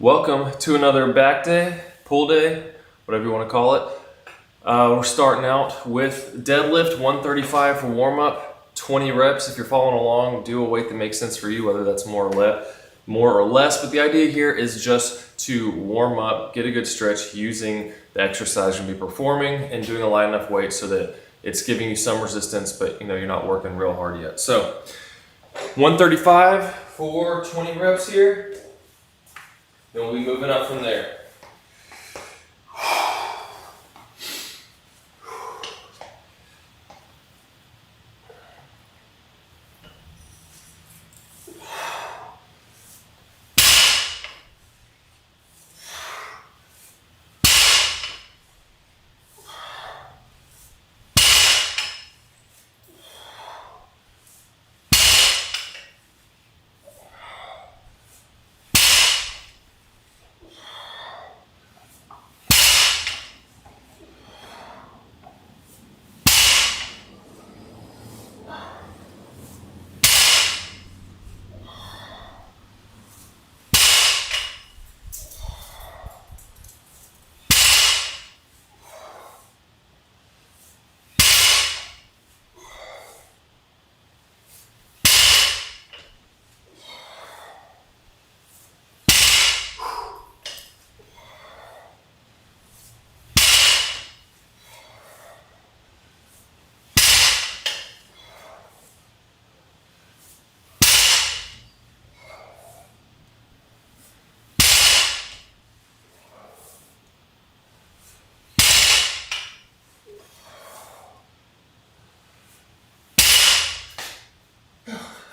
Welcome to another back day, pull day, whatever you want to call it. We're starting out with deadlift, 135 for warm up, 20 reps. If you're following along, do a weight that makes sense for you, whether that's more or less. But the idea here is just to warm up, get a good stretch using the exercise you'll be performing and doing a light enough weight so that it's giving you some resistance, but you're not working real hard yet. So 135 for 20 reps here. Then we'll be moving up from there.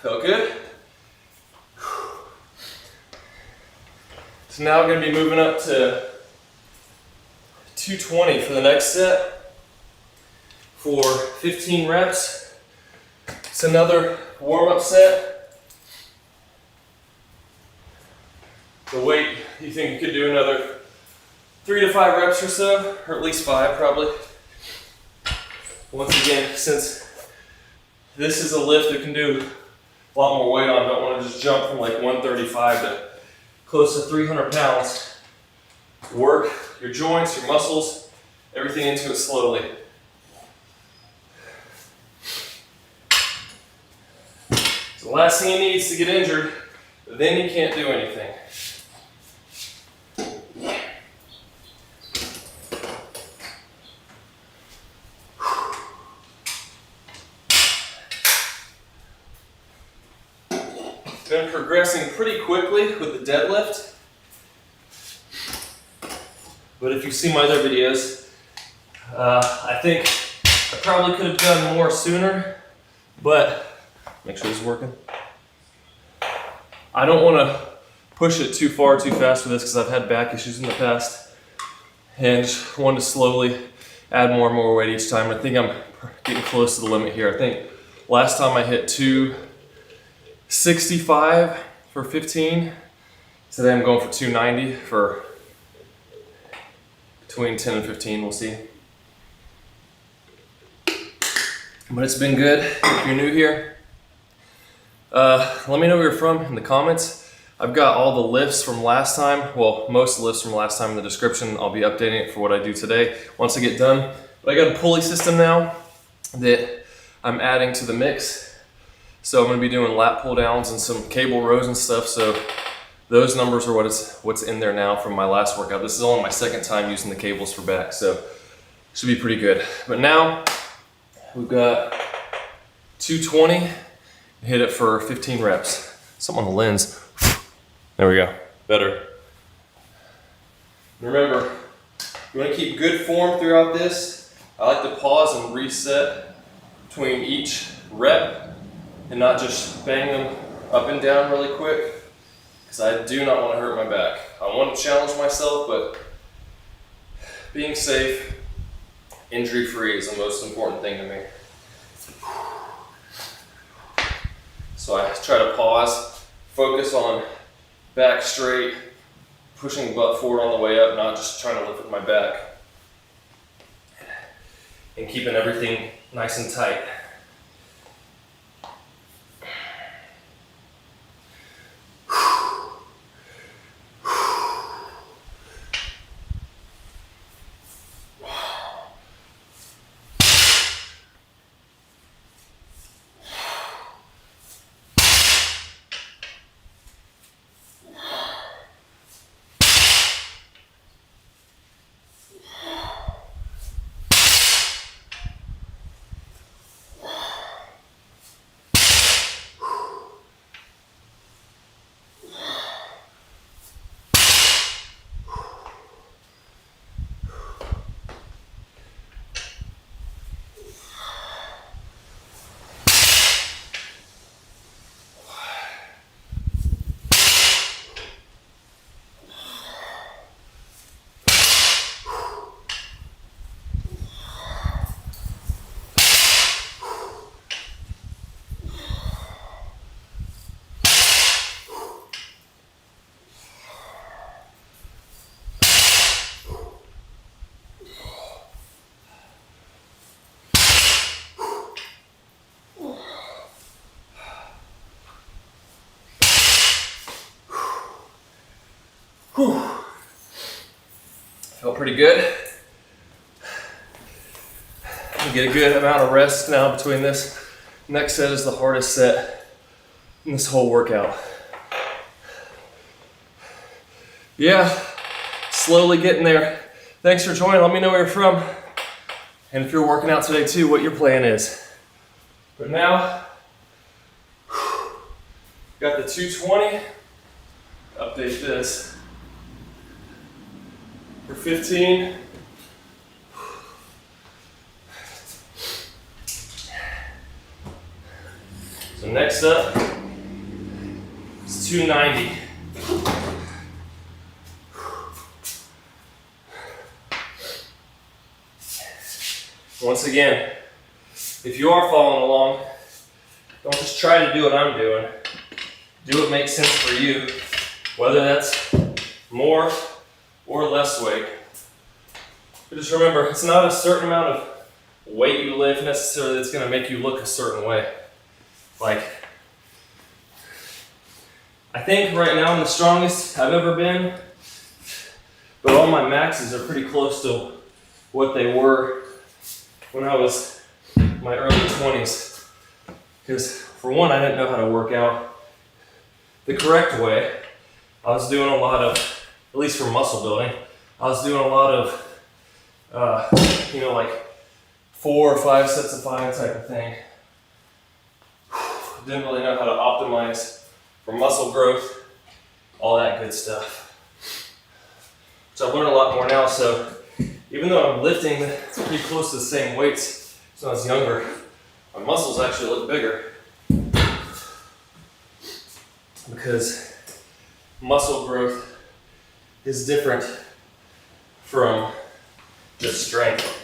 Felt good? So now we're going to be moving up to 220 for the next set for 15 reps. It's another warm-up set. The weight, you think you could do another 3 to 5 reps or so, or at least 5 probably. Once again, since this is a lift that can do a lot more weight on, don't want to just jump from like 135 to close to 300 pounds. Work your joints, your muscles, everything into it slowly. So the last thing he needs to get injured, then he can't do anything. Been progressing pretty quickly with the deadlift, but if you see my other videos, I think I probably could have done more sooner, but make sure this is working. I don't want to push it too far too fast for this because I've had back issues in the past and just wanted to slowly add more and more weight each time. I think I'm getting close to the limit here. I think last time I hit 265 for 15. Today I'm going for 290 for between 10 and 15, we'll see. But it's been good. If you're new here, let me know where you're from in the comments. I've got all the lifts from last time, well, most lifts from last time in the description. I'll be updating it for what I do today once I get done. But I got a pulley system now that I'm adding to the mix. So I'm going to be doing lat pull downs and some cable rows and stuff. So those numbers are what's in there now from my last workout. This is only my second time using the cables for back, so should be pretty good. But now we've got 220, hit it for 15 reps. Something on the lens. There we go, better. Remember, you want to keep good form throughout this. I like to pause and reset between each rep and not just bang them up and down really quick, because I do not want to hurt my back. I want to challenge myself, but being safe, injury-free is the most important thing to me. So I try to pause, focus on back straight, pushing the butt forward on the way up, not just trying to lift with my back, and keeping everything nice and tight. Whew. Felt pretty good. Get a good amount of rest now between this. Next set is the hardest set in this whole workout. Yeah, slowly getting there. Thanks for joining. Let me know where you're from. And if you're working out today too, what your plan is. But now, got the 220. Update this. For 15. So next up is 290. Once again, if you are following along, don't just try to do what I'm doing. Do what makes sense for you, whether that's more or less weight. But just remember, it's not a certain amount of weight you lift necessarily that's going to make you look a certain way. Like, I think right now I'm the strongest I've ever been, but all my maxes are pretty close to what they were when I was in my early 20s. Because for one, I didn't know how to work out the correct way. I was doing a lot of, at least for muscle building, I was doing a lot of, like 4 or 5 sets of 5 type of thing. Didn't really know how to optimize for muscle growth, all that good stuff. So I've learned a lot more now, so even though I'm lifting pretty close to the same weights as when I was younger, my muscles actually look bigger. Because muscle growth is different from just strength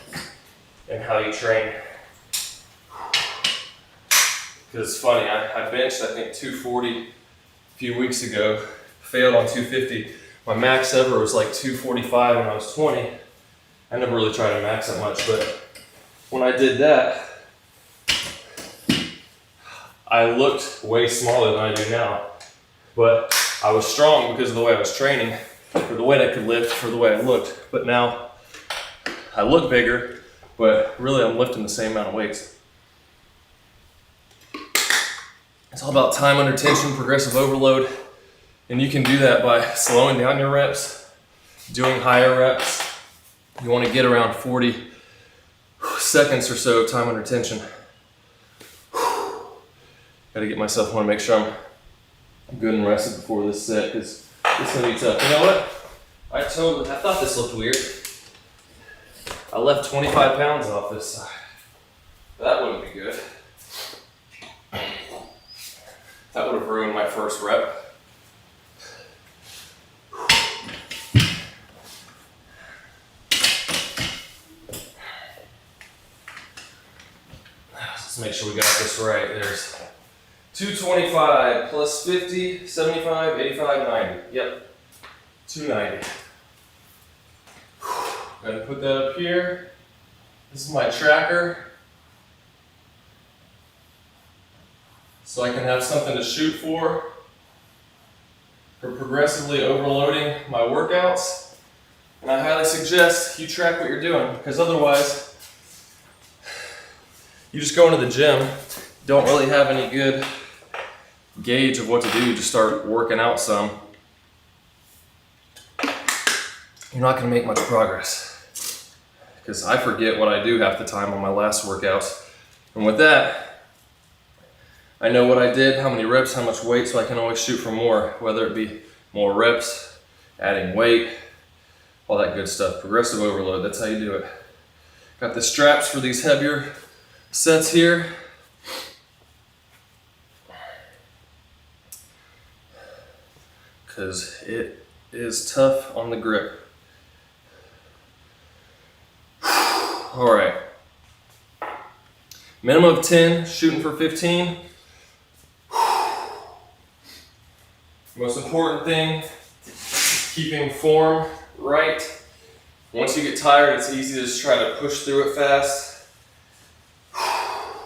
and how you train. Because it's funny, I benched I think 240 a few weeks ago, failed on 250. My max ever was like 245 when I was 20. I never really tried to max that much, but when I did that, I looked way smaller than I do now. But I was strong because of the way I was training, for the weight I could lift, for the way I looked. But now I look bigger, but really I'm lifting the same amount of weights. It's all about time under tension, progressive overload, and you can do that by slowing down your reps, doing higher reps. You want to get around 40 seconds or so of time under tension. Got to get myself, want to make sure I'm good and rested before this set, because it's going to be tough. You know what? I thought this looked weird. I left 25 pounds off this side. That wouldn't be good. That would have ruined my first rep. Let's make sure we got this right. There's 225 plus 50, 75, 85, 90. Yep, 290. Gotta put that up here. This is my tracker. So I can have something to shoot for progressively overloading my workouts. And I highly suggest you track what you're doing, because otherwise you just go into the gym, don't really have any good gauge of what to do, you just start working out some. You're not gonna make much progress, because I forget what I do half the time on my last workouts. And with that, I know what I did, how many reps, how much weight, so I can always shoot for more, whether it be more reps, adding weight, all that good stuff. Progressive overload, that's how you do it. Got the straps for these heavier sets here. Because it is tough on the grip. All right. Minimum of 10, shooting for 15. Most important thing, keeping form right. Once you get tired, it's easy to just try to push through it fast,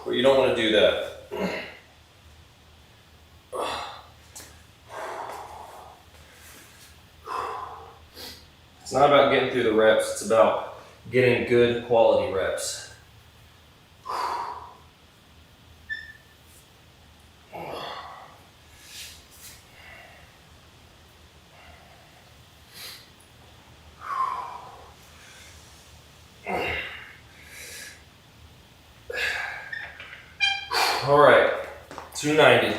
but you don't want to do that. It's not about getting through the reps, it's about getting good quality reps. All right, 290.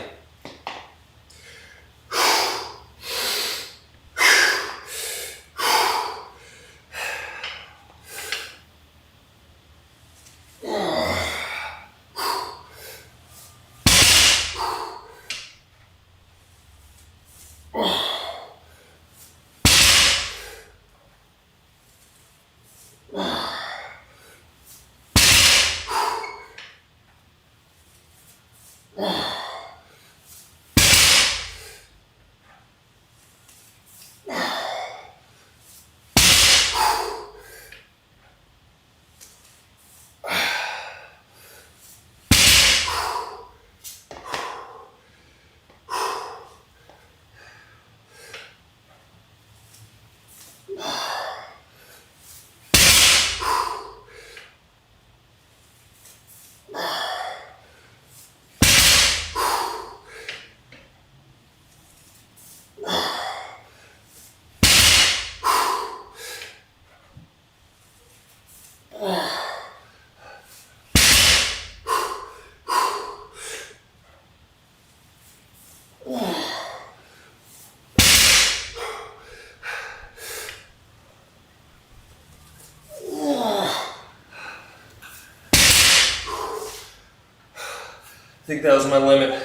I think that was my limit.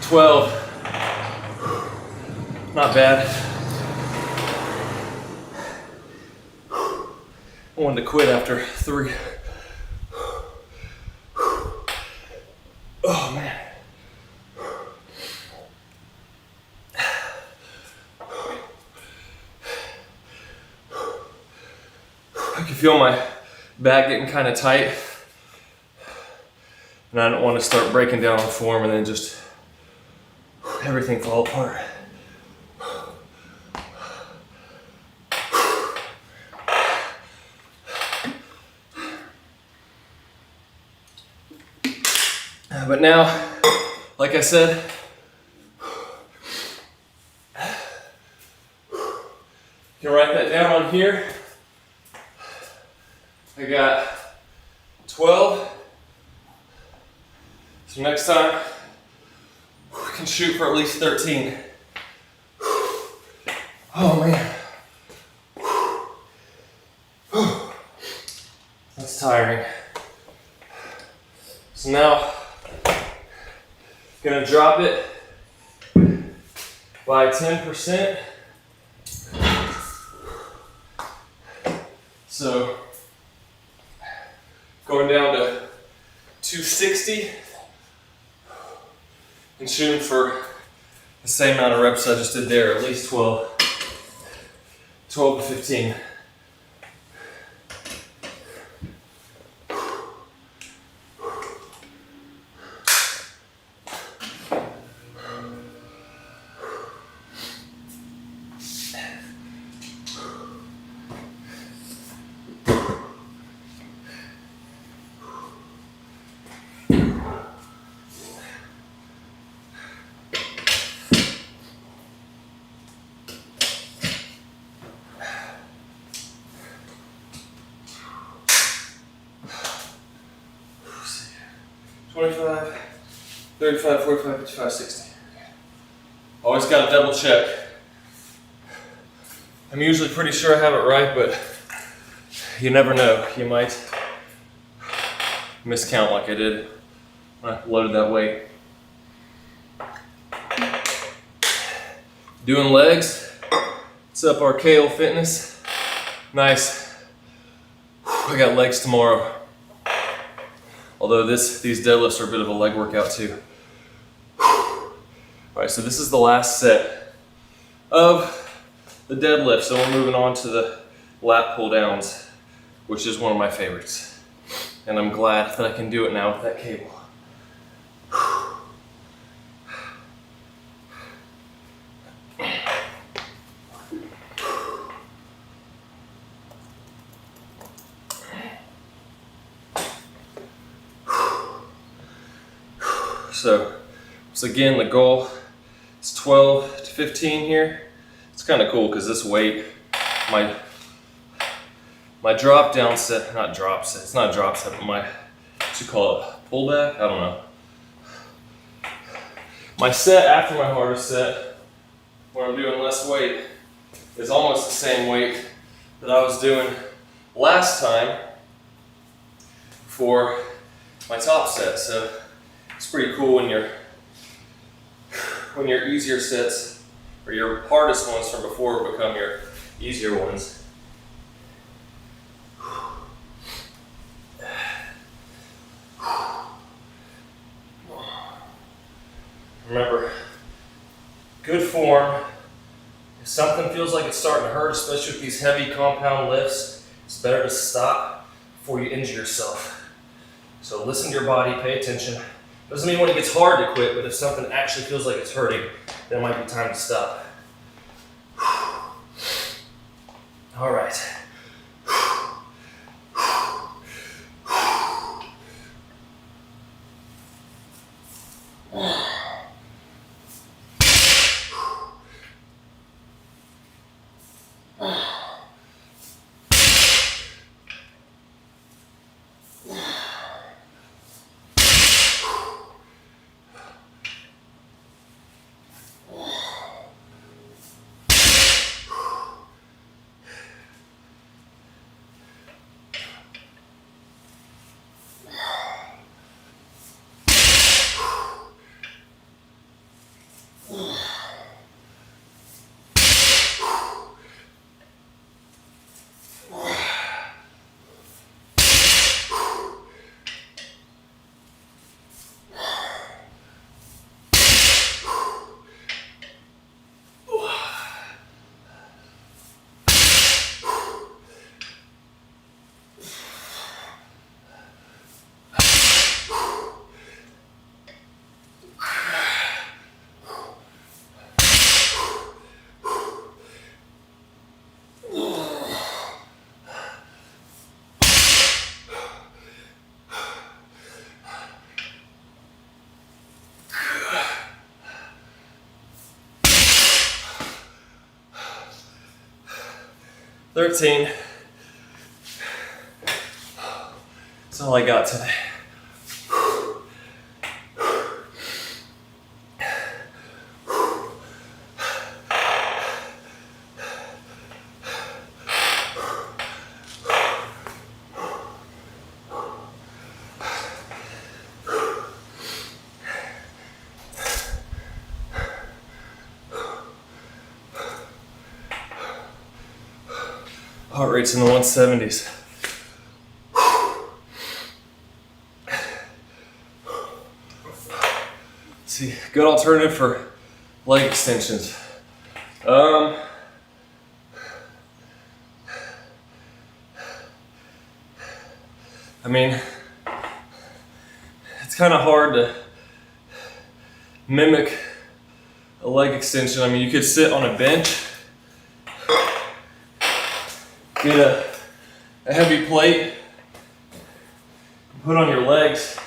12. Not bad. I wanted to quit after 3. Oh man. I can feel my back getting kind of tight, and I don't want to start breaking down on form and then just everything fall apart. But now, like I said, you can write that down on here. I got 12. So next time, we can shoot for at least 13. Oh man. That's tiring. So now, gonna drop it by 10%. So, going down to 260 and shooting for the same amount of reps I just did there, at least 12 to 15. $25, $35, $45, $55, $60. Always got to double check. I'm usually pretty sure I have it right, but you never know. You might miscount like I did when I loaded that weight. Doing legs. What's up, Untitled Fitness? Nice. I got legs tomorrow. Although these deadlifts are a bit of a leg workout too. All right, so this is the last set of the deadlift. So we're moving on to the lat pulldowns, which is one of my favorites. And I'm glad that I can do it now with that cable. So again, the goal is 12 to 15 here. It's kind of cool because this weight, my drop down set, not drop set, it's not a drop set, but my, what you call it, pullback? I don't know. My set after my hardest set, where I'm doing less weight, is almost the same weight that I was doing last time for my top set. So it's pretty cool when your easier sets or your hardest ones from before become your easier ones. Remember, good form. If something feels like it's starting to hurt, especially with these heavy compound lifts, it's better to stop before you injure yourself. So listen to your body, pay attention. Doesn't mean when it gets hard to quit, but if something actually feels like it's hurting, then it might be time to stop. All right. 13. That's all I got today. Heart rate's in the 170s. See, good alternative for leg extensions. I mean, it's kind of hard to mimic a leg extension. I mean, you could sit on a bench, get a heavy plate, put on your legs,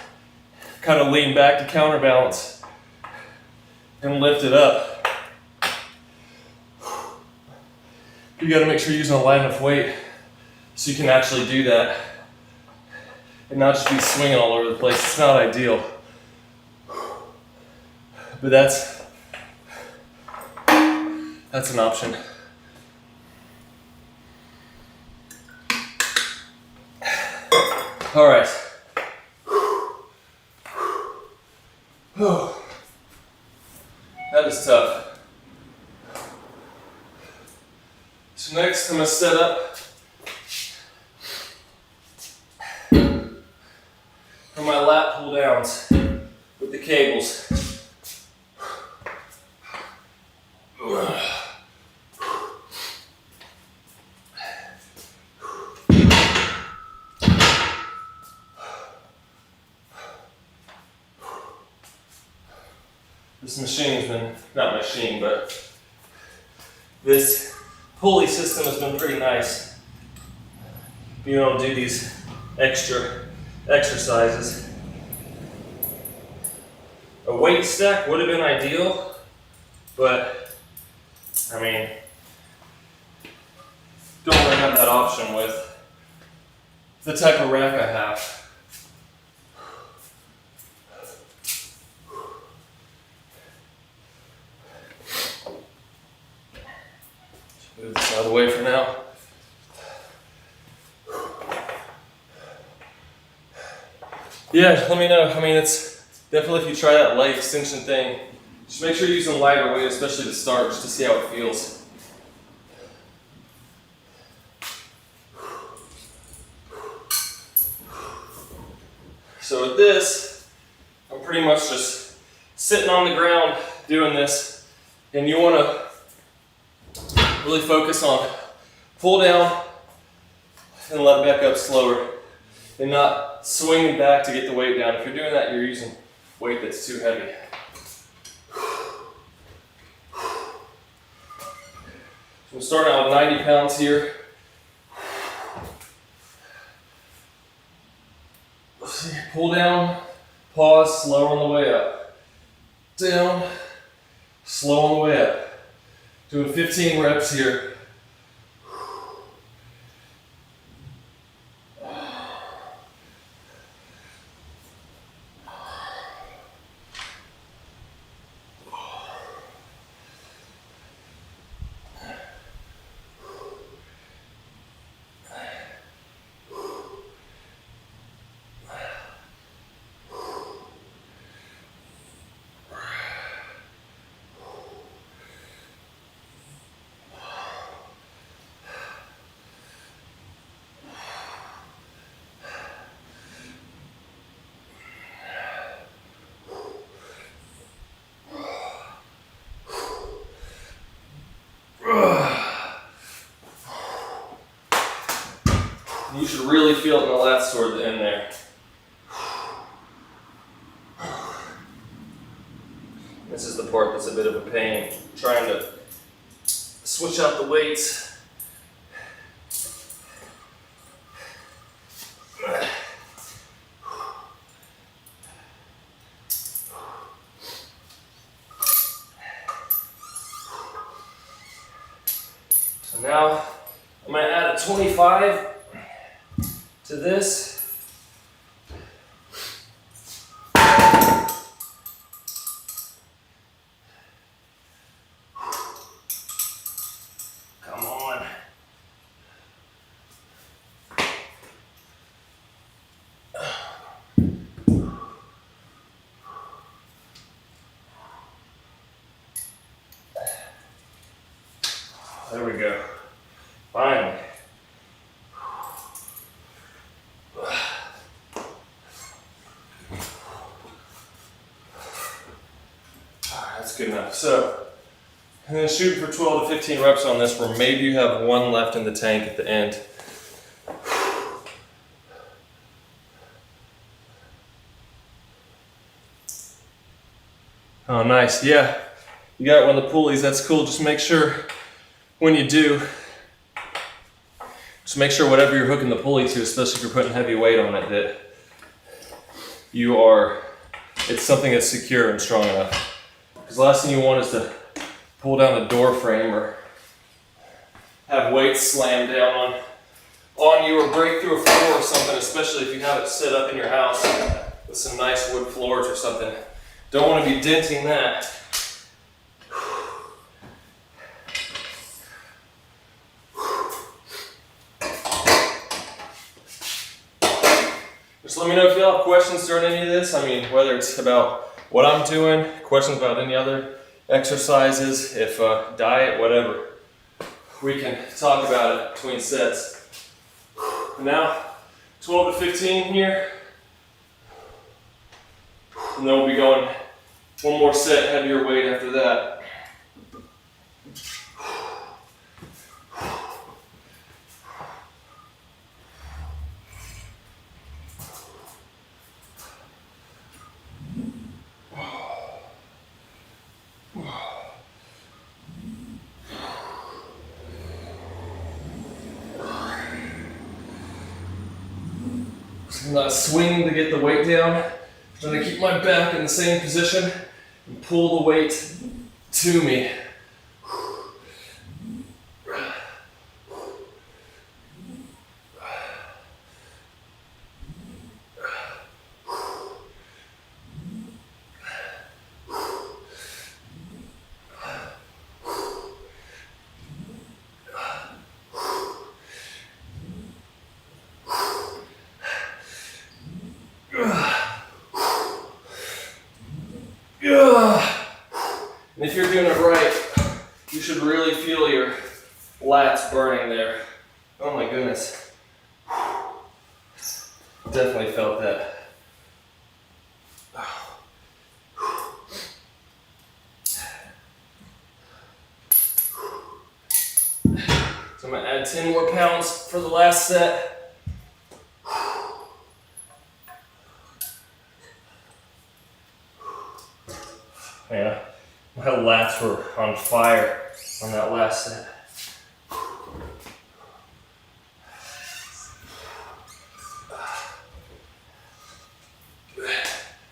kind of lean back to counterbalance, and lift it up. You got to make sure you're using a light enough weight so you can actually do that and not just be swinging all over the place. It's not ideal, but that's an option. All right. That is tough. So next I'm going to set up for my lat pull downs with the cables. This machine's been, not machine, but this pulley system has been pretty nice. Being able to do these extra exercises. A weight stack would have been ideal, but I mean, don't really have that option with the type of rack I have. Move this out of the way for now. Yeah, let me know. I mean, it's definitely, if you try that leg extension thing, just make sure you're using lighter weight, especially to start, just to see how it feels. So with this, I'm pretty much just sitting on the ground doing this, and you want to really focus on pull down and let it back up slower, and not swinging back to get the weight down. If you're doing that, you're using weight that's too heavy. So I'm starting out with 90 pounds here. Let's see, pull down, pause, slow on the way up. Down, slow on the way up. Doing 15 reps here. You should really feel it in the lats toward the end there. This is the part that's a bit of a pain, trying to switch out the weights. So now I'm going to add a 25 to this. Come on. There we go. Finally. That's good enough. So, I'm going to shoot for 12 to 15 reps on this, where maybe you have one left in the tank at the end. Oh, nice. Yeah, you got one of the pulleys. That's cool. Just make sure when you do, just make sure whatever you're hooking the pulley to, especially if you're putting heavy weight on it, that it's something that's secure and strong enough. Because the last thing you want is to pull down the door frame or have weights slam down on you or break through a floor or something, especially if you have it set up in your house with some nice wood floors or something. Don't want to be denting that. Just let me know if you have questions during any of this. I mean, whether it's about what I'm doing, questions about any other exercises, if diet, whatever. We can talk about it between sets. Now, 12 to 15 here. And then we'll be going one more set, heavier weight after that. I'm not swinging to get the weight down. I'm gonna keep my back in the same position and pull the weight to me. And if you're doing it right, you should really feel your lats burning there. Oh my goodness. Definitely felt that. So I'm gonna add 10 more pounds for the last set. Yeah, my lats were on fire on that last set.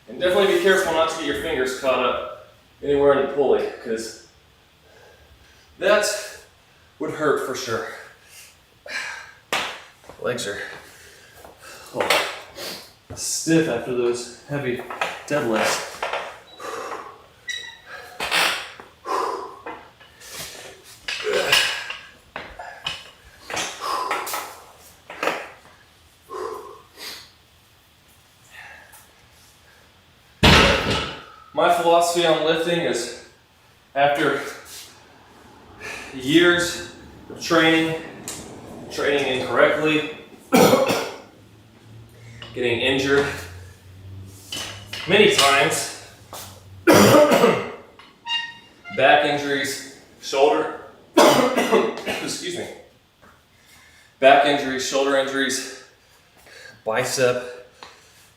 And definitely be careful not to get your fingers caught up anywhere in the pulley, because that would hurt for sure. Legs are stiff after those heavy deadlifts. My philosophy on lifting is, after years of training incorrectly, getting injured many times, back injuries, shoulder, excuse me, back injuries, shoulder injuries, bicep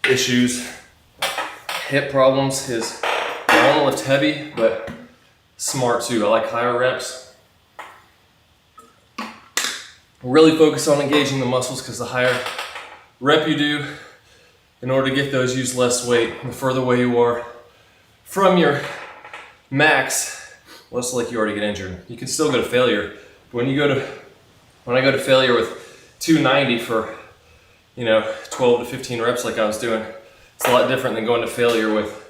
issues, hip problems, is I want to lift heavy, but smart too. I like higher reps. Really focus on engaging the muscles, because the higher rep you do, in order to get those, use less weight. The further away you are from your max, less likely you already get injured. You can still go to failure. When I go to failure with 290 for 12 to 15 reps like I was doing, it's a lot different than going to failure with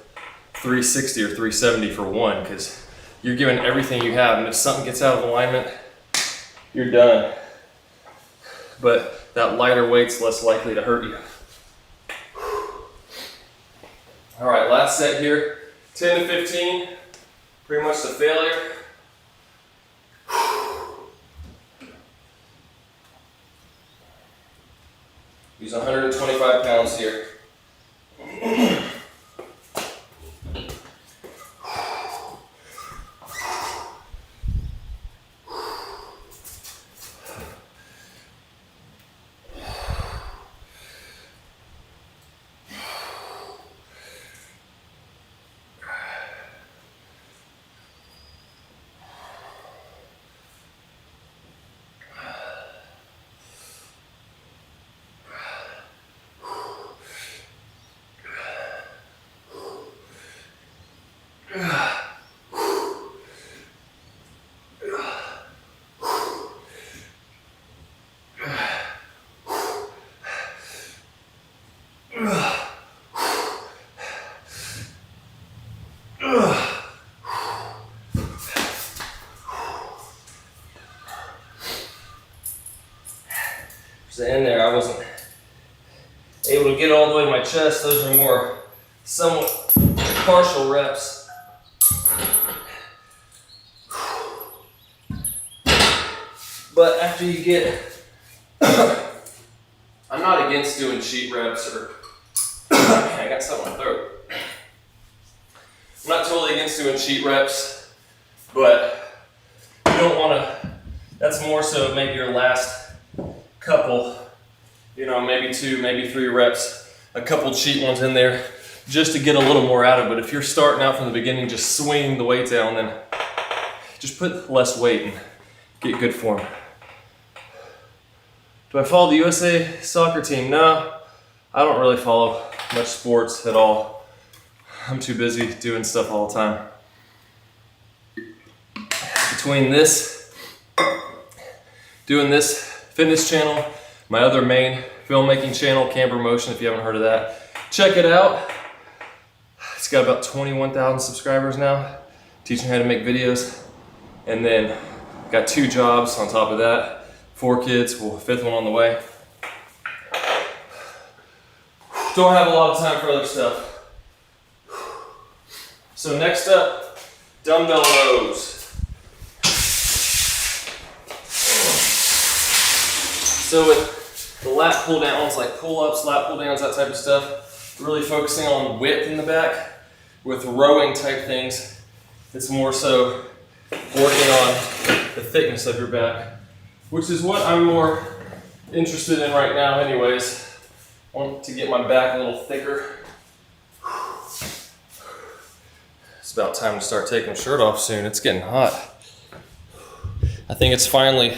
360 or 370 for one, because you're giving everything you have, and if something gets out of alignment, you're done. But that lighter weight's less likely to hurt you. All right, last set here, 10 to 15, pretty much to failure. Use 125 pounds here. In there, I wasn't able to get all the way to my chest. Those are more somewhat partial reps. But after you get, I'm not against doing sheet reps or, I got something in my throat. I'm not totally against doing sheet reps, but you don't want to, that's more so maybe your last couple, maybe 2, maybe 3 reps, a couple cheat ones in there just to get a little more out of it. But if you're starting out from the beginning, just swinging the weight down, then just put less weight and get good form. Do I follow the USA soccer team? No, I don't really follow much sports at all. I'm too busy doing stuff all the time. Between this, doing this fitness channel, my other main filmmaking channel, Camber Motion, if you haven't heard of that, check it out. It's got about 21,000 subscribers now, teaching how to make videos. And then got 2 jobs on top of that, 4 kids, well, 5th one on the way. Don't have a lot of time for other stuff. So next up, dumbbell rows. So with the lat pull downs, like pull-ups, lat pull downs, that type of stuff, really focusing on width in the back. With rowing type things, it's more so working on the thickness of your back, which is what I'm more interested in right now anyways. I want to get my back a little thicker. It's about time to start taking the shirt off soon. It's getting hot. I think it's finally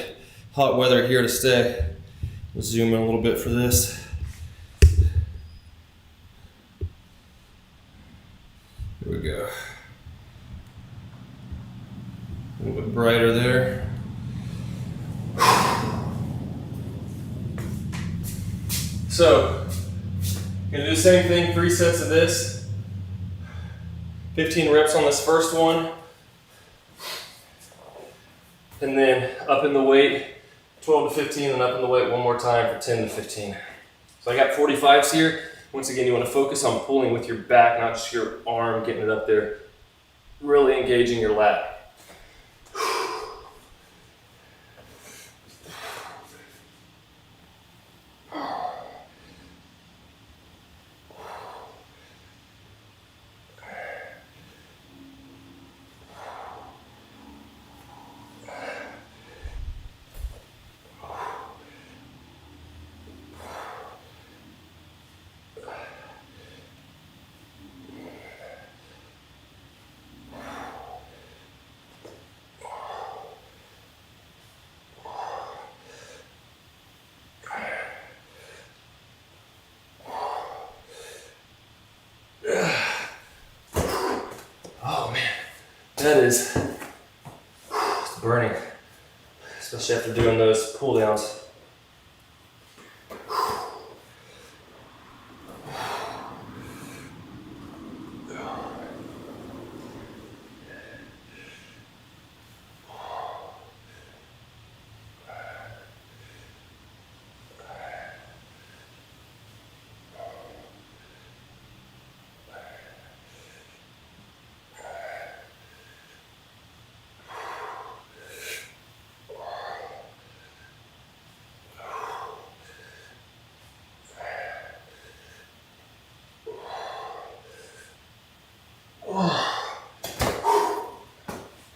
hot weather here to stay. Let's zoom in a little bit for this. Here we go. A little bit brighter there. So, gonna do the same thing, 3 sets of this. 15 reps on this first one. And then up in the weight, 12 to 15, and up in the weight one more time for 10 to 15. So I got 45s here. Once again, you want to focus on pulling with your back, not just your arm, getting it up there. Really engaging your lat. That is it's burning, especially after doing those pull downs.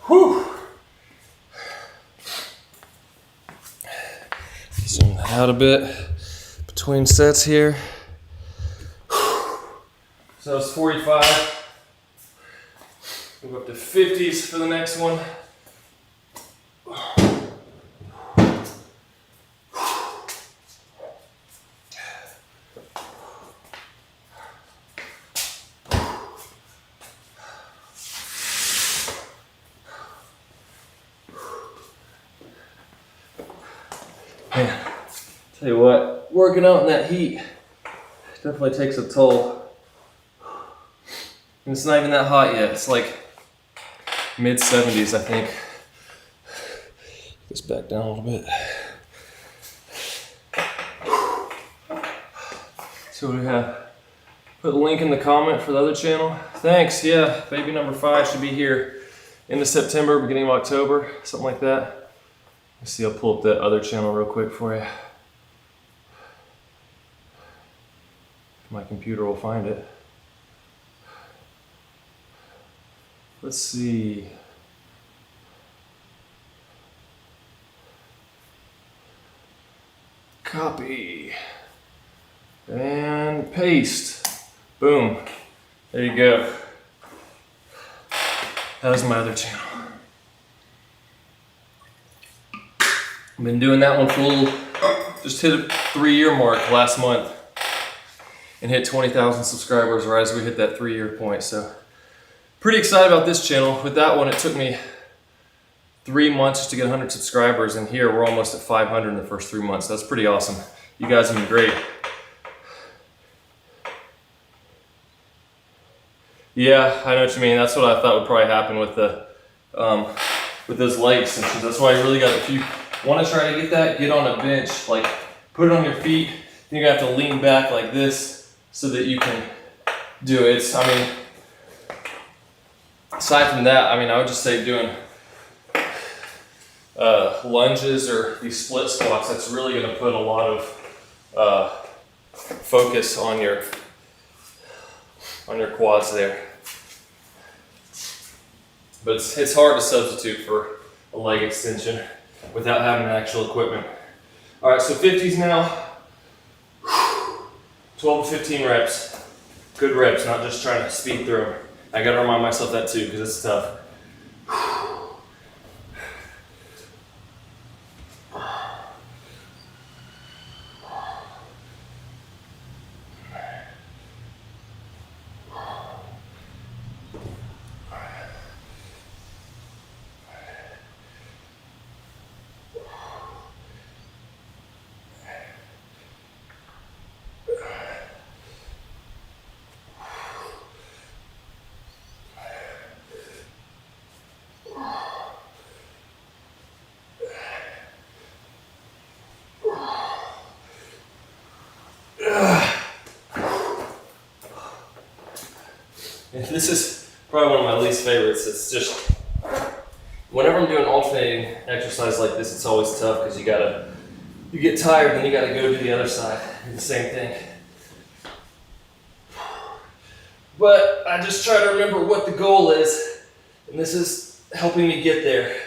Whew. Zoom that out a bit between sets here. So it's 45. We'll go up to 50s for the next one. Man, tell you what, working out in that heat definitely takes a toll. And it's not even that hot yet. It's like mid 70s, I think. Get this back down a little bit. So what do we have? Put a link in the comment for the other channel. Thanks, yeah, baby number 5 should be here end of September, beginning of October, something like that. Let's see, I'll pull up that other channel real quick for you. My computer will find it. Let's see. Copy. And paste. Boom. There you go. That was my other channel. I've been doing that one for a little, just hit a 3-year mark last month. and hit 20,000 subscribers right as we hit that 3-year point. So pretty excited about this channel. With that one, it took me 3 months just to get 100 subscribers, and here we're almost at 500 in the first 3 months. That's pretty awesome. You guys have been great. Yeah, I know what you mean. That's what I thought would probably happen with the with those leg extensions. That's why you really got, if you want to try to get that, get on a bench, like put it on your feet. Then you're gonna have to lean back like this so that you can do it. I mean, aside from that, I mean, I would just say doing lunges or these split squats. That's really gonna put a lot of focus on your quads there. But it's hard to substitute for a leg extension without having actual equipment. All right, so 50s now. 12 to 15 reps. Good reps, not just trying to speed through them. I gotta remind myself that too, because it's tough. This is probably one of my least favorites. It's just, whenever I'm doing alternating exercise like this, it's always tough because you get tired and you gotta go to the other side, do the same thing. But I just try to remember what the goal is, and this is helping me get there.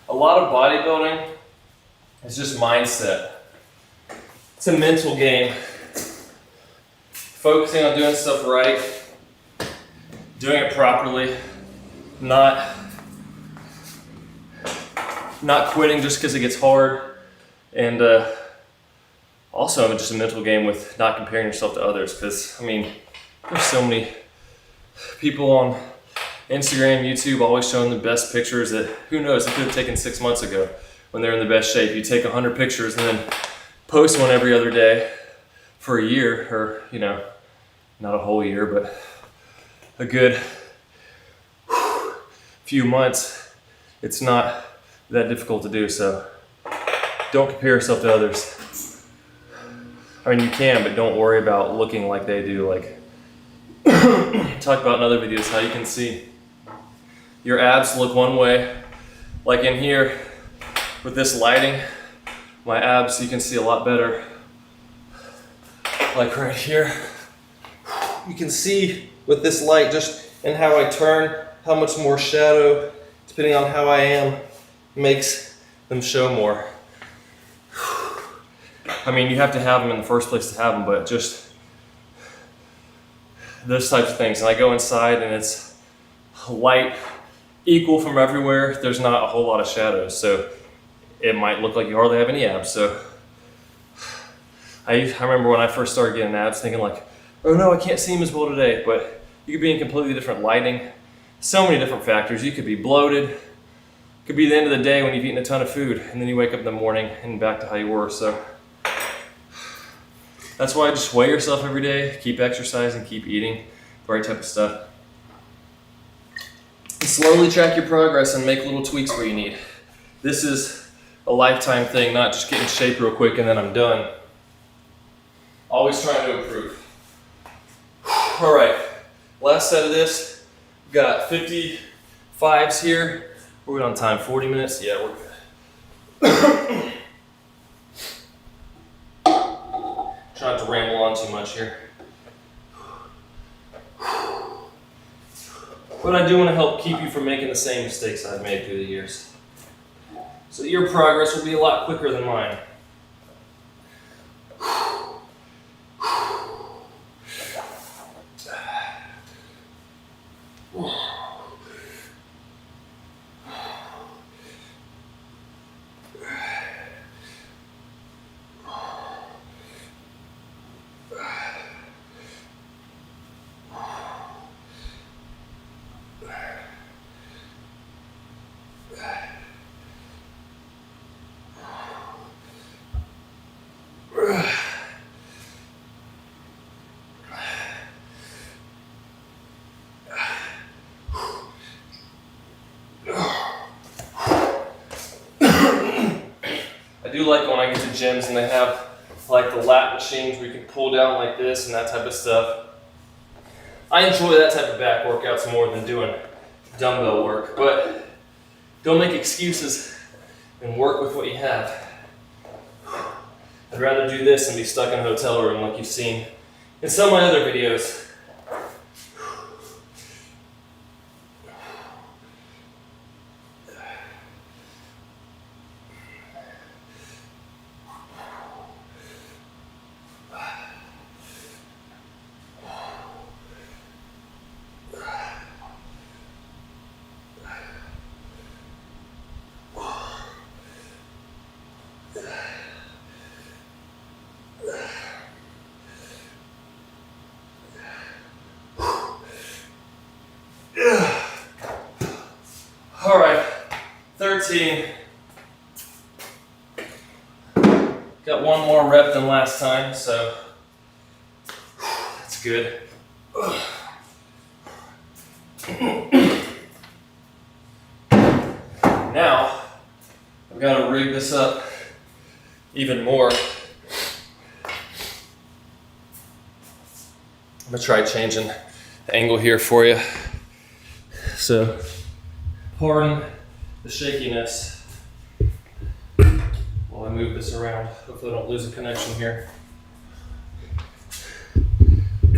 A lot of bodybuilding is just mindset. It's a mental game. Focusing on doing stuff right, doing it properly, not quitting just because it gets hard, and also just a mental game with not comparing yourself to others, because I mean, there's so many people on Instagram, YouTube, always showing the best pictures that, who knows, they could have taken 6 months ago when they're in the best shape. You take 100 pictures and then post one every other day for a year, or, you know, not a whole year, but a good few months. It's not that difficult to do, so don't compare yourself to others. I mean, you can, but don't worry about looking like they do. Like, talked about in other videos how you can see your abs look one way. Like in here with this lighting, my abs, you can see a lot better. Like right here, you can see with this light just in how I turn, how much more shadow, depending on how I am, makes them show more. I mean, you have to have them in the first place to have them, but just those types of things. And I go inside and it's light equal from everywhere. There's not a whole lot of shadows, so it might look like you hardly have any abs. So I remember when I first started getting abs thinking like, oh no, I can't see them as well today, but you could be in completely different lighting. So many different factors. You could be bloated. It could be the end of the day when you've eaten a ton of food and then you wake up in the morning and back to how you were. So that's why just weigh yourself every day, keep exercising, keep eating the right type of stuff. And slowly track your progress and make little tweaks where you need. This is a lifetime thing, not just get in shape real quick and then I'm done. Always trying to improve. All right, last set of this. Got 55s here. We're good on time, 40 minutes? Yeah, we're good. Trying not to ramble on too much here. but I do want to help keep you from making the same mistakes I've made through the years. So your progress will be a lot quicker than mine. I do like when I get to gyms and they have like the lat machines where you can pull down like this and that type of stuff. I enjoy that type of back workouts more than doing dumbbell work, but don't make excuses and work with what you have. I'd rather do this than be stuck in a hotel room like you've seen in some of my other videos. All right, 13. Got one more rep than last time, so that's good. Now, I've got to rig this up even more. I'm gonna try changing the angle here for you. So, pardon the shakiness while I move this around. Hopefully I don't lose a connection here.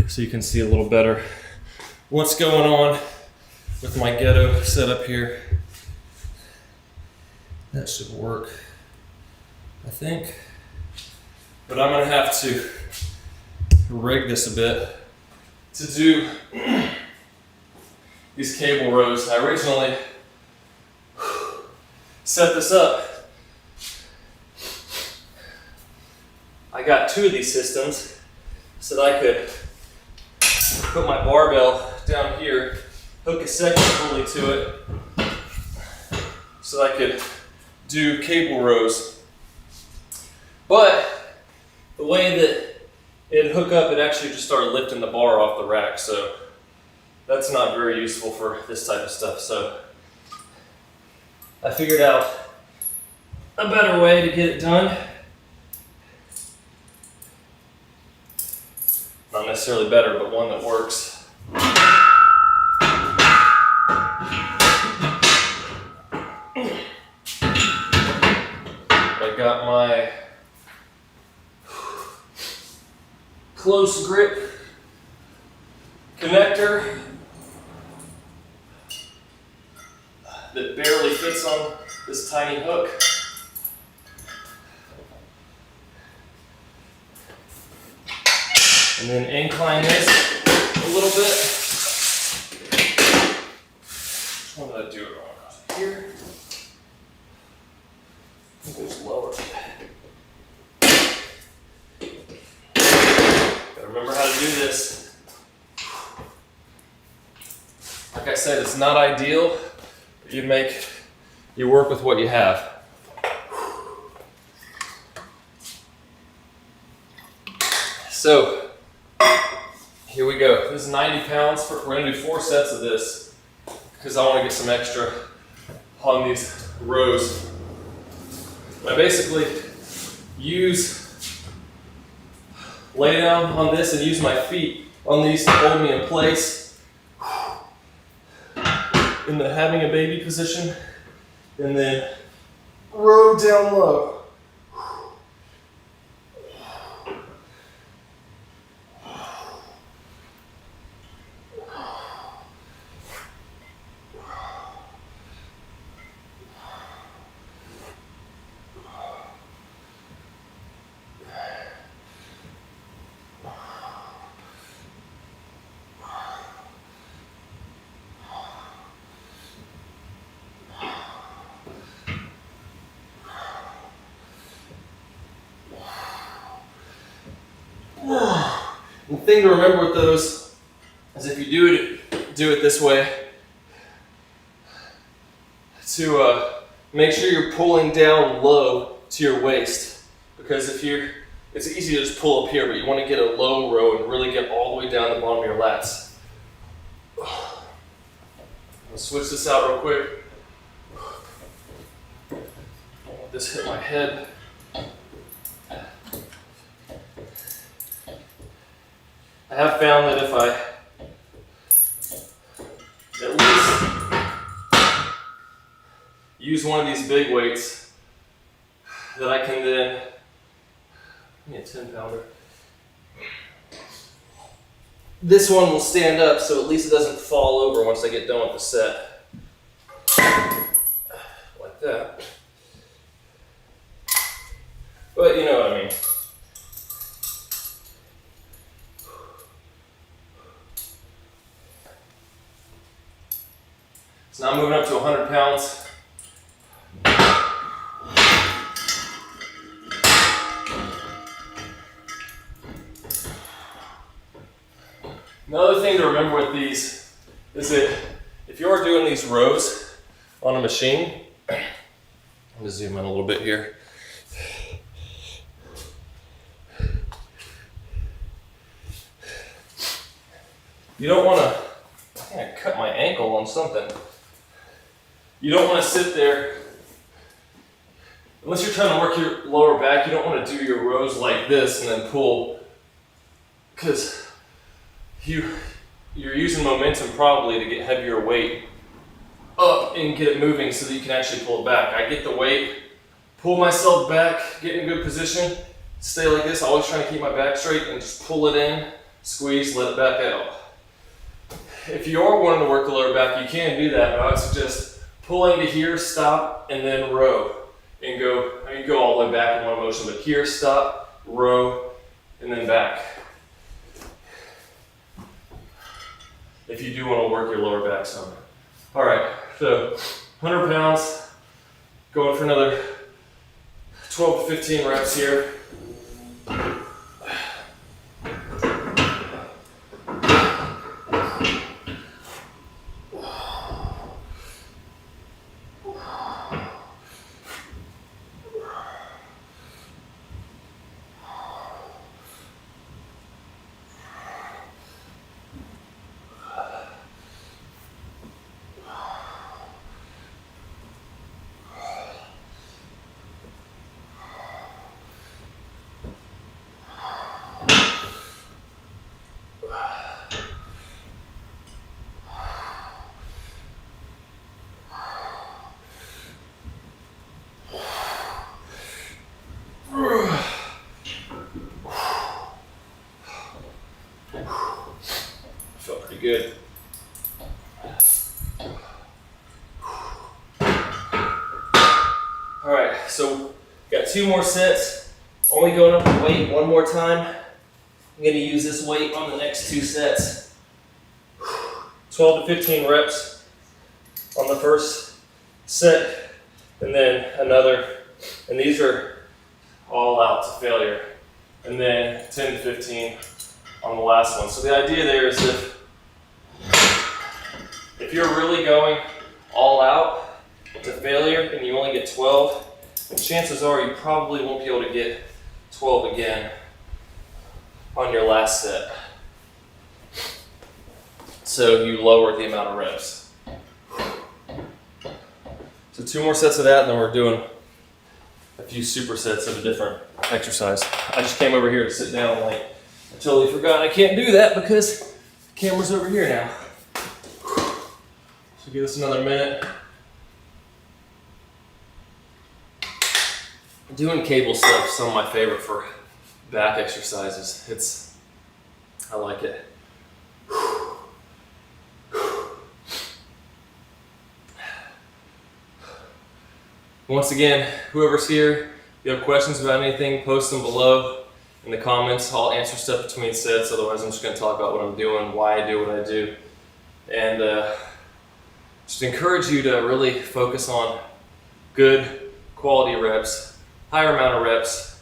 So you can see a little better what's going on with my ghetto setup here. That should work, I think. But I'm gonna have to rig this a bit to do these cable rows. I originally set this up. I got two of these systems so that I could put my barbell down here, hook a second pulley to it, so that I could do cable rows. But the way that it'd hook up, it actually just started lifting the bar off the rack, so that's not very useful for this type of stuff. So I figured out a better way to get it done. Not necessarily better, but one that works. I got my close grip connector that barely fits on this tiny hook. And then incline this a little bit. Which one did I do it wrong? Here. I think it was lower. Gotta remember how to do this. Like I said, it's not ideal. You work with what you have. So, here we go. This is 90 pounds. We're gonna do 4 sets of this because I wanna get some extra on these rows. I basically lay down on this and use my feet on these to hold me in place in the having a baby position, and then row down low. thing to remember with those is if you do it this way, to make sure you're pulling down low to your waist, because it's easy to just pull up here, but you want to get a low row and really get all the way down the bottom of your lats. I'll switch this out real quick. Let this hit my head. I have found that if I at least use one of these big weights, that I can then, give me a 10-pounder. This one will stand up, so at least it doesn't fall over once I get done with the set. Like that. But you know what I mean. So now I'm moving up to 100 pounds. Another thing to remember with these is that if you're doing these rows on a machine, I'm going to zoom in a little bit here. You don't want to, I think I cut my ankle on something. You don't want to sit there, unless you're trying to work your lower back, you don't want to do your rows like this and then pull, because you're using momentum probably to get heavier weight up and get it moving so that you can actually pull it back. I get the weight, pull myself back, get in a good position, stay like this, always trying to keep my back straight and just pull it in, squeeze, let it back out. If you are wanting to work the lower back, you can do that, but I would suggest pulling to here, stop, and then row. And go, I mean, you go all the way back in one motion, but here, stop, row, and then back. If you do want to work your lower back some. All right, so 100 pounds, going for another 12 to 15 reps here. Felt pretty good. All right, so got 2 more sets. Only going up the weight one more time. I'm gonna use this weight on the next 2 sets. 12 to 15 reps on the first set, and then another, and these are all out to failure. And then 10 to 15 on the last one. So the idea there is if you're really going all out to failure and you only get 12, then chances are you probably won't be able to get 12 again on your last set. So you lower the amount of reps. So 2 more sets of that, and then we're doing a few supersets of a different exercise. I just came over here to sit down, like, I totally forgot I can't do that because the camera's over here now. So give us another minute. Doing cable stuff is some of my favorite for back exercises. I like it. Once again, whoever's here, if you have questions about anything, post them below in the comments. I'll answer stuff between sets, otherwise I'm just going to talk about what I'm doing, why I do what I do. And just encourage you to really focus on good quality reps, higher amount of reps,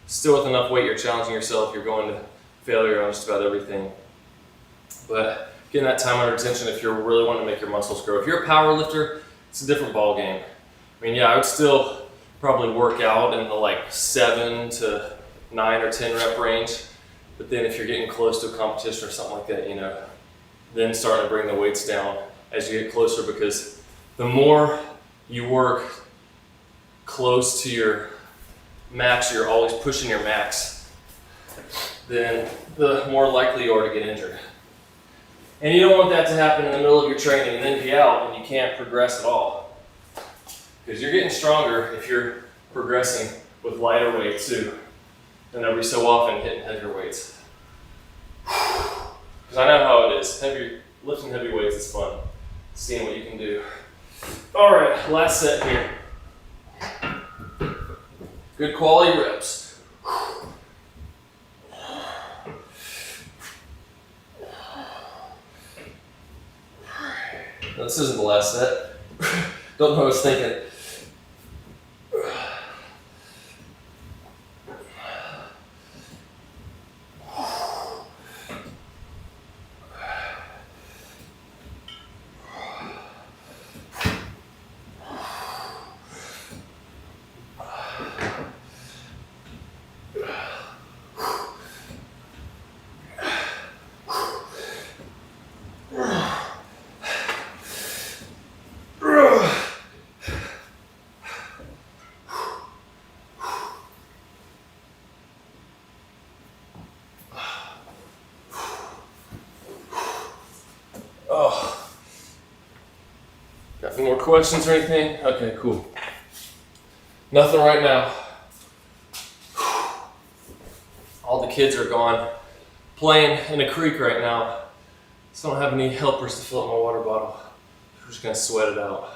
still with enough weight you're challenging yourself. You're going to failure on just about everything. But getting that time under tension if you're really wanting to make your muscles grow. If you're a power lifter, it's a different ball game. I mean, yeah, I would still probably work out in the like 7 to 9 or 10 rep range. But then if you're getting close to a competition or something like that, you know, then starting to bring the weights down as you get closer, because the more you work close to your max, you're always pushing your max, then the more likely you are to get injured. And you don't want that to happen in the middle of your training and then be out and you can't progress at all. Because you're getting stronger if you're progressing with lighter weights too, and every so often hitting heavier weights. Because I know how it is. Lifting heavy weights is fun. Seeing what you can do. All right, last set here. Good quality reps. No, this isn't the last set. Don't know what I was thinking. Oh, got any more questions or anything? Okay, cool. Nothing right now. All the kids are gone playing in a creek right now, so I don't have any helpers to fill up my water bottle. We're just gonna sweat it out.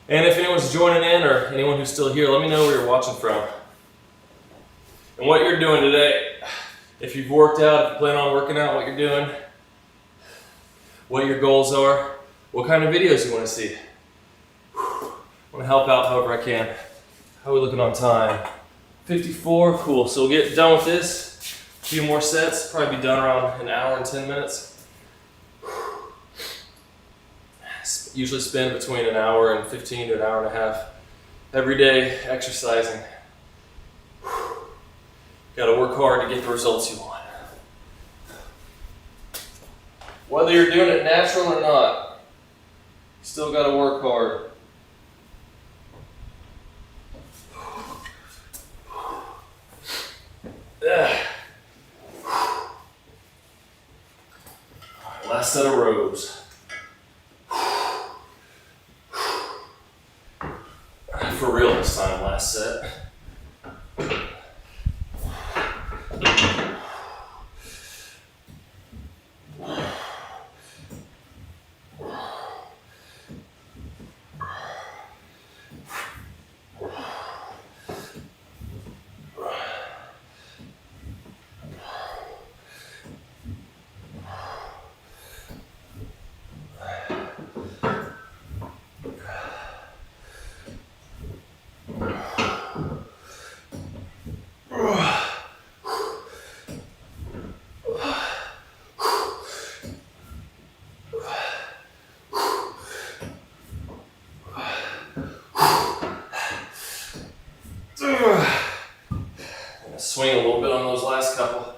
And if anyone's joining in or anyone who's still here, let me know where you're watching from and what you're doing today. If you've worked out, if you plan on working out, what you're doing, what your goals are, what kind of videos you want to see. I want to help out however I can. How are we looking on time? 54, cool. So we'll get done with this. A few more sets, probably be done around an hour and 10 minutes. Usually spend between an hour and 15 to an hour and a half every day exercising. Got to work hard to get the results you want. Whether you're doing it natural or not, you still got to work hard. Last set of rows. For real this time, last set. Swing a little bit on those last couple.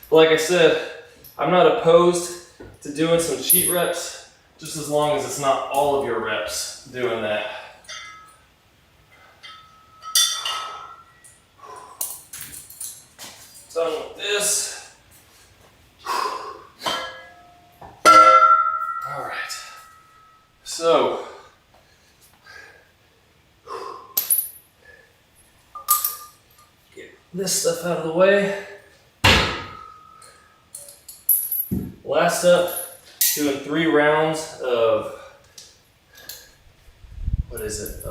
But like I said, I'm not opposed to doing some cheat reps, just as long as it's not all of your reps doing that. Done with this. All right. So, this stuff out of the way. Last up, doing 3 rounds of, what is it?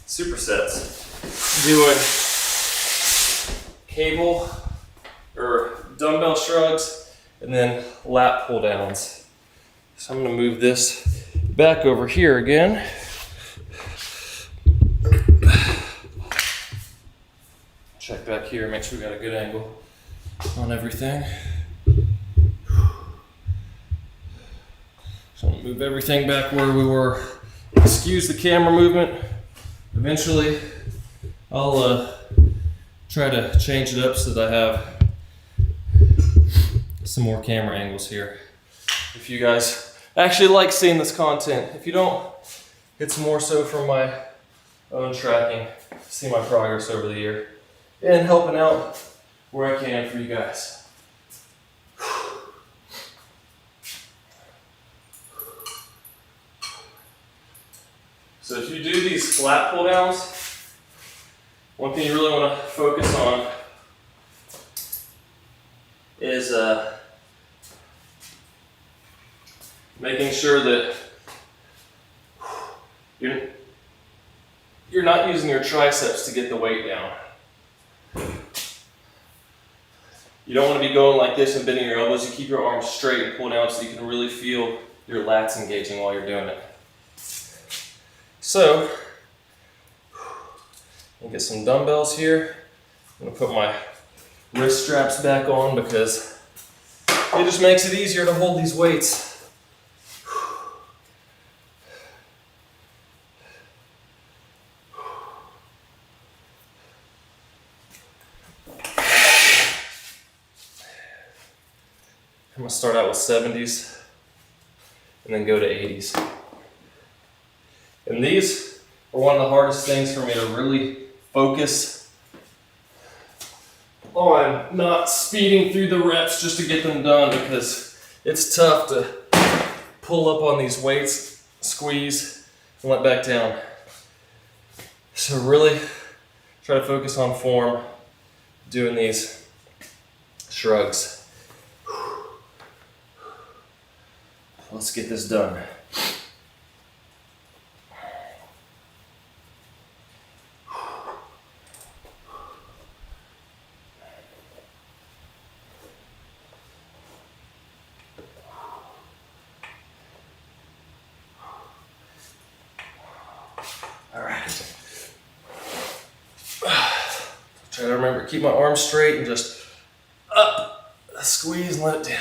Supersets. Doing cable or dumbbell shrugs and then lat pull downs. So I'm gonna move this back over here again. Check back here, make sure we got a good angle on everything. So I'm gonna move everything back where we were. Excuse the camera movement. Eventually, I'll try to change it up so that I have some more camera angles here. If you guys actually like seeing this content, if you don't, it's more so for my own tracking, see my progress over the year, and helping out where I can for you guys. So if you do these lat pull downs, one thing you really want to focus on is making sure that you're not using your triceps to get the weight down. You don't want to be going like this and bending your elbows. You keep your arms straight and pull down so you can really feel your lats engaging while you're doing it. So, I'll get some dumbbells here. I'm gonna put my wrist straps back on because it just makes it easier to hold these weights. I'm gonna start out with 70s and then go to 80s. And these are one of the hardest things for me to really focus on not speeding through the reps just to get them done, because it's tough to pull up on these weights, squeeze, and let back down. So really try to focus on form doing these shrugs. Let's get this done. All right. Try to remember to keep my arms straight and just up, squeeze and let it down.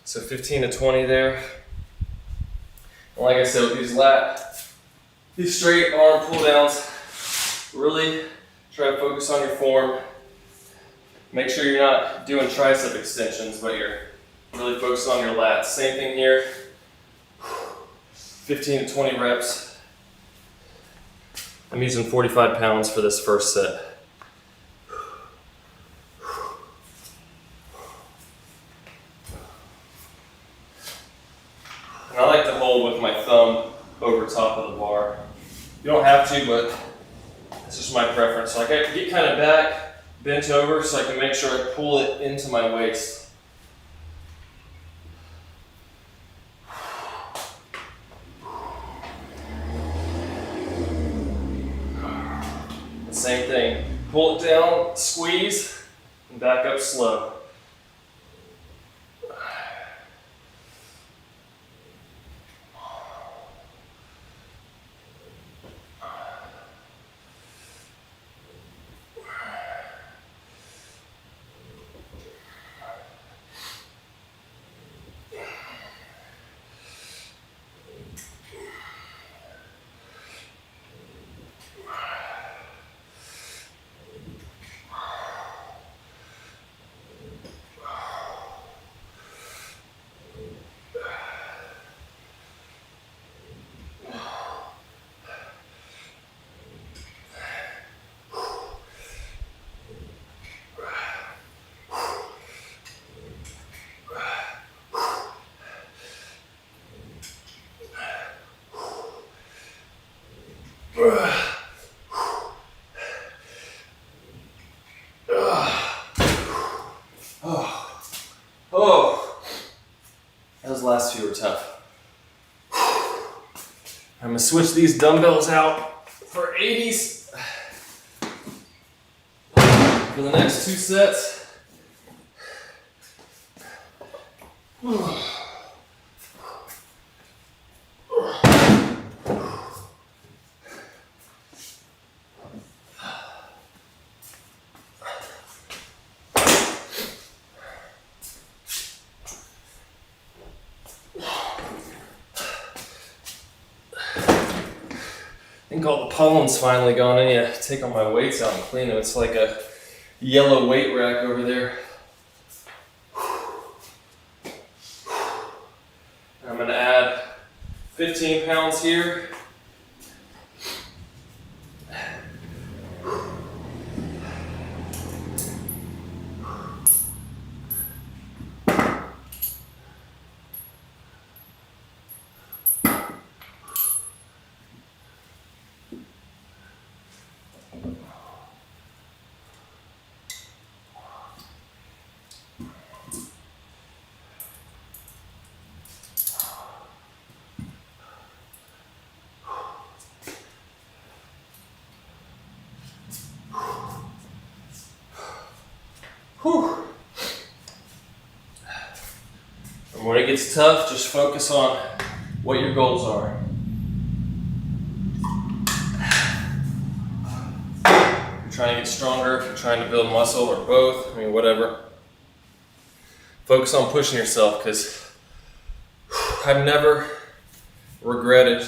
So 15 to 20 there. And like I said, with these straight arm pull downs, really try to focus on your form. Make sure you're not doing tricep extensions, but you're really focused on your lats. Same thing here, 15 to 20 reps. I'm using 45 pounds for this first set. And I like to hold with my thumb over top of the bar. You don't have to, but it's just my preference. Like I get kind of back, bent over, so I can make sure I pull it into my waist. Same thing. Pull it down, squeeze, and back up slow. Oh, those last few were tough. I'm gonna switch these dumbbells out for 80s for the next 2 sets. I think all the pollen's finally gone. I need to take all my weights out and clean them. It's like a yellow weight rack over there. I'm gonna add 15 pounds here. Whew. And when it gets tough, just focus on what your goals are. If you're trying to get stronger, if you're trying to build muscle, or both, I mean, whatever. Focus on pushing yourself, because I've never regretted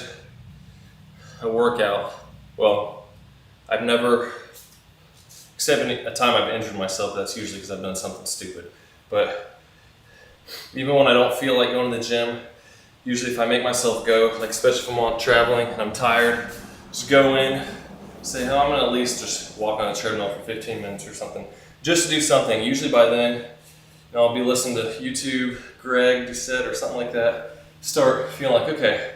a workout. Well, I've never, except a time I've injured myself, that's usually because I've done something stupid. But even when I don't feel like going to the gym, usually if I make myself go, like especially if I'm traveling and I'm tired, just go in, say, oh, I'm gonna at least just walk on a treadmill for 15 minutes or something. Just to do something. Usually by then, I'll be listening to YouTube, Greg Doucette or something like that. Start feeling like, okay,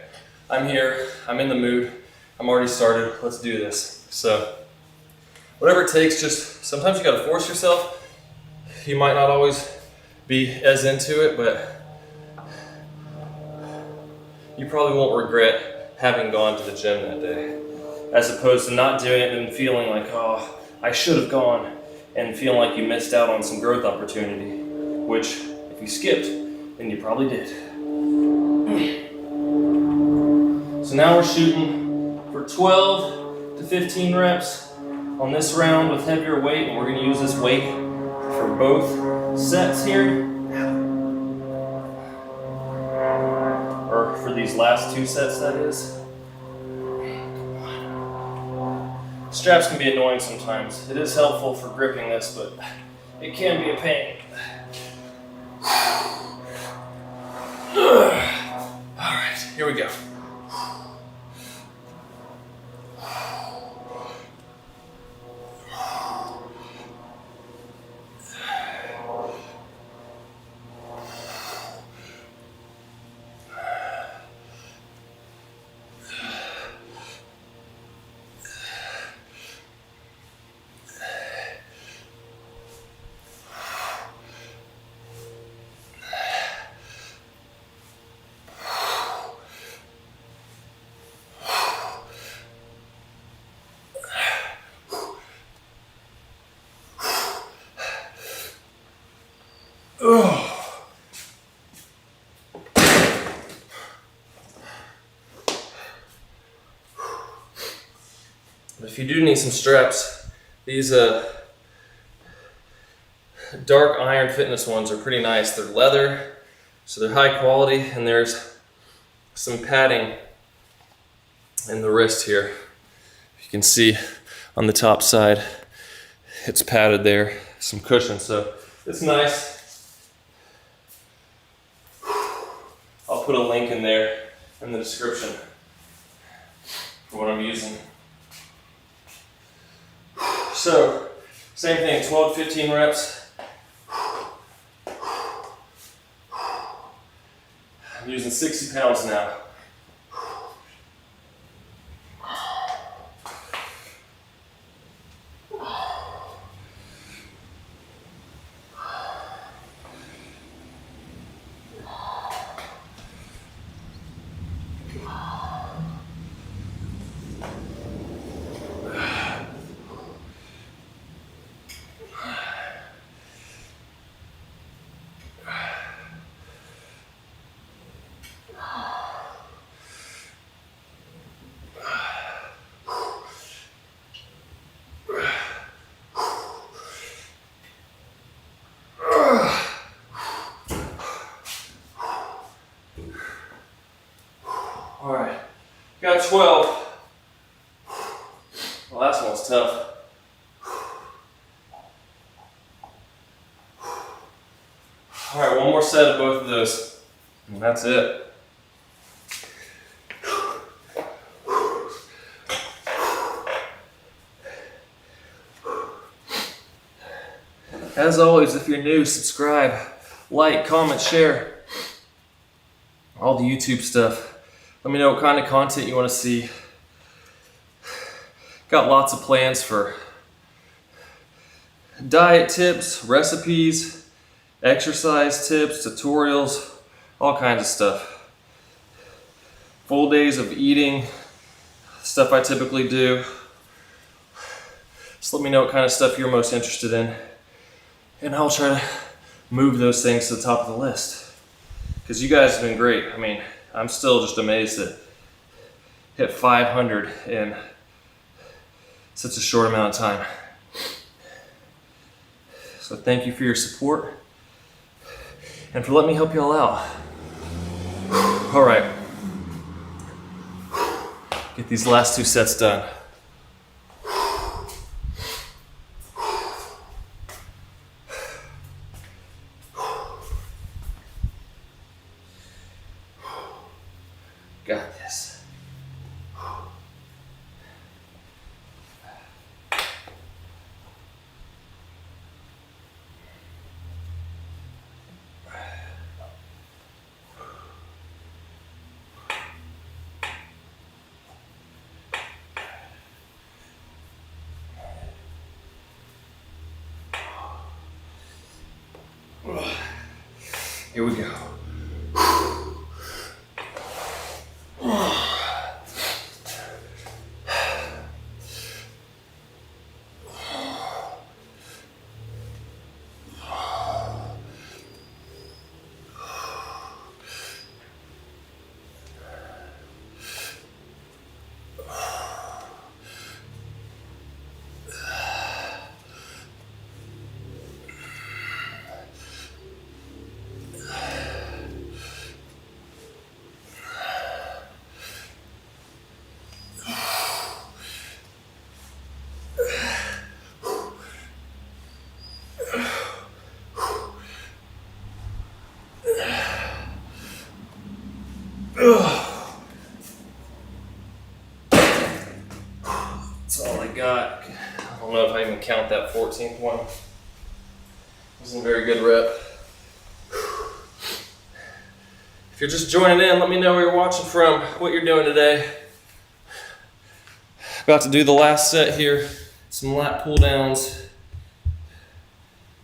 I'm here, I'm in the mood, I'm already started, let's do this. So whatever it takes, just sometimes you gotta force yourself. You might not always be as into it, but you probably won't regret having gone to the gym that day, as opposed to not doing it and feeling like, oh, I should have gone, and feeling like you missed out on some growth opportunity, which if you skipped, then you probably did. So now we're shooting for 12 to 15 reps on this round with heavier weight, and we're going to use this weight for both sets here, or for these last 2 sets, that is. Straps can be annoying sometimes. It is helpful for gripping this, but it can be a pain. All right, here we go. If you do need some straps, these dark iron fitness ones are pretty nice. They're leather, so they're high quality, and there's some padding in the wrist here. You can see on the top side, it's padded there, some cushion, so it's nice. I'll put a link in there in the description for what I'm using. So, same thing, 12 to 15 reps. I'm using 60 pounds now. All right, got 12. Well, last one's tough. All right, one more set of both of those, and that's it. As always, if you're new, subscribe, like, comment, share, all the YouTube stuff. Let me know what kind of content you want to see. Got lots of plans for diet tips, recipes, exercise tips, tutorials, all kinds of stuff. Full days of eating, stuff I typically do. Just let me know what kind of stuff you're most interested in, and I'll try to move those things to the top of the list. Because you guys have been great. I mean, I'm still just amazed that hit 500 in such a short amount of time. So thank you for your support and for letting me help you all out. All right, get these last 2 sets done. Got this. Here we go. That's all I got. I don't know if I even count that 14th one. Wasn't a very good rep. If you're just joining in, let me know where you're watching from, what you're doing today. About to do the last set here. Some lat pull downs.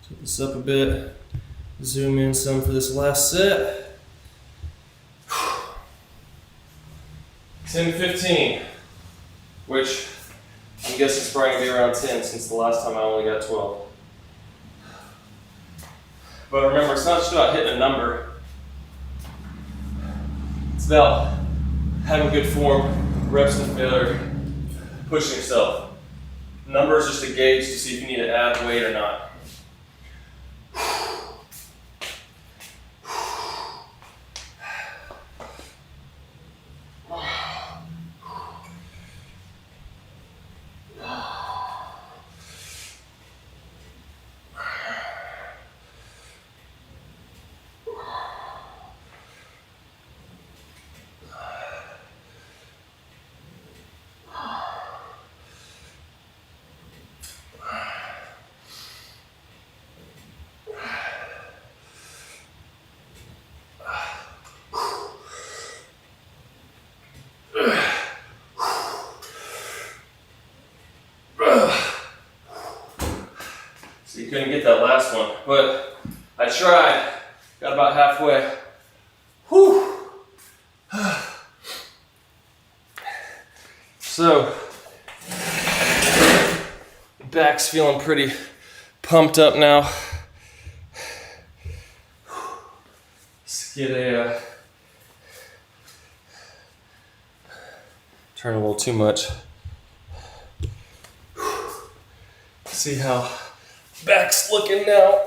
Put this up a bit. Zoom in some for this last set. 10-15, which I'm guessing is probably gonna be around 10 since the last time I only got 12. But remember, it's not just about hitting a number. It's about having good form, reps to failure, pushing yourself. Number is just a gauge to see if you need to add weight or not. So you couldn't get that last one, but I tried, got about halfway. Whew. So, back's feeling pretty pumped up now. Let's get a, turn a little too much. See how back's looking now.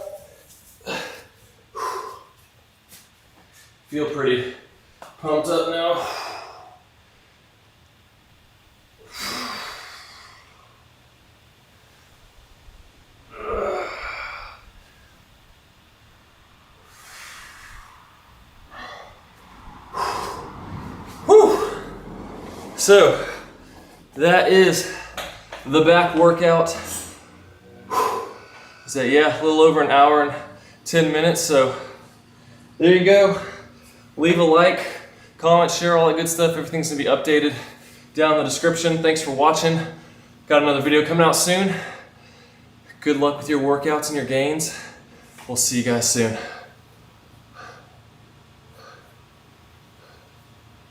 Feel pretty pumped up now. So that is the back workout. So yeah, a little over an hour and 10 minutes. So there you go. Leave a like, comment, share, all that good stuff. Everything's gonna be updated down in the description. Thanks for watching. Got another video coming out soon. Good luck with your workouts and your gains. We'll see you guys soon.